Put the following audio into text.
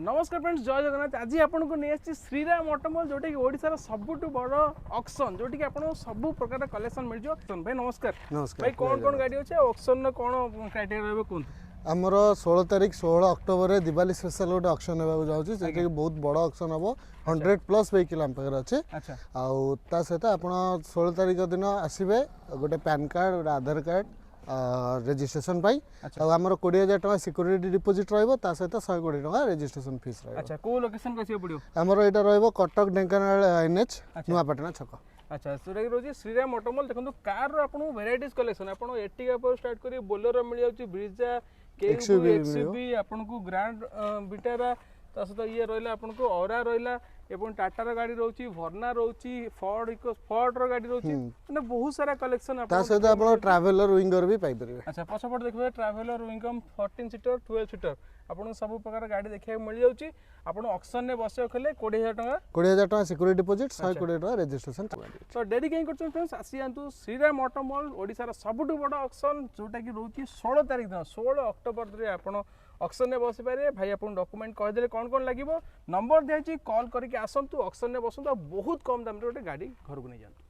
नमस्कार फ्रेंड्स, जय जगन्नाथ। आज आपको नहीं आसी श्रीराम ऑटोमॉल जोटा कि ओडिशार सबुठ बड़ ऑक्शन जोटी कि आपको सब प्रकार कलेक्शन मिल जाए। भाई नमस्कार। नमस्कार भाई कौन कौन गाड़ी अच्छे ऑक्शन कौन क्राइटेरिया रहा कहूँ? आमर 16 तारीख 16 अक्टोबर में दिवाली स्पेशल गोटे ऑक्शन होगा जाऊँगी जोटा कि बहुत बड़ ऑक्शन हम 100+ व्हीकल आम पाखे अच्छे। आ सहित आप 16 तारीख दिन आसवे गोटे पैन कार्ड गोटे आधार कार्ड रेजिस्ट्रेशन पाई आमर 20,000 टका सिक्योरिटी डिपोजिट रहा सहित 120 टका रेजिस्ट्रेशन फीस रहा। अच्छा, को लोकेशन को पड़ो? आमर यहाँ रहा कटक ढेंकानाल NH नुआपाटना छक। अच्छा, जोटा कि रोज श्रीराम ऑटोमॉल देखो कार आपको वेराइटीज कलेक्शन आपको एर्टिगा पर स्टार्ट कर बोलेरो मिल जाऊँ, ब्रिजा एक्सयूवी आपको ग्रांड विटारा सहित ये रहा आपको औरा रहा एवं टाटार गाड़ी रोची वर्ना रोची फॉर्डर गाड़ी रोची मतलब बहुत सारा कलेक्शन सहित आप ट्रैवलर विंगर भी पाई परिबे। अच्छा, पछपट देखिए ट्रैवलर विंगम 14 सीटर 12 सीटर आपको सब प्रकार गाड़ी देखा मिल जाऊँगी। आप ऑक्शन में बस खेले 20,000 टका सिक्योरिटी डिपोजिट 120 टका रेजिस्ट्रेशन। तो डेरी कहीं कर फ्रेंड्स आसी जातु श्रीराम ऑटोमॉल ओडिशार सबुठ बड़ ऑक्शन जोटा कि रोची 16 तारीख दिन 16 अक्टोबर आप ऑक्शन में बस पारे। भाई आप डॉक्यूमेंट कहदे कौन कौन लगे नंबर दिखाई कॉल करके आसतु ऑक्शन में बसतु बहुत कम दाम गोटे गाड़ी घर को नहीं जातु।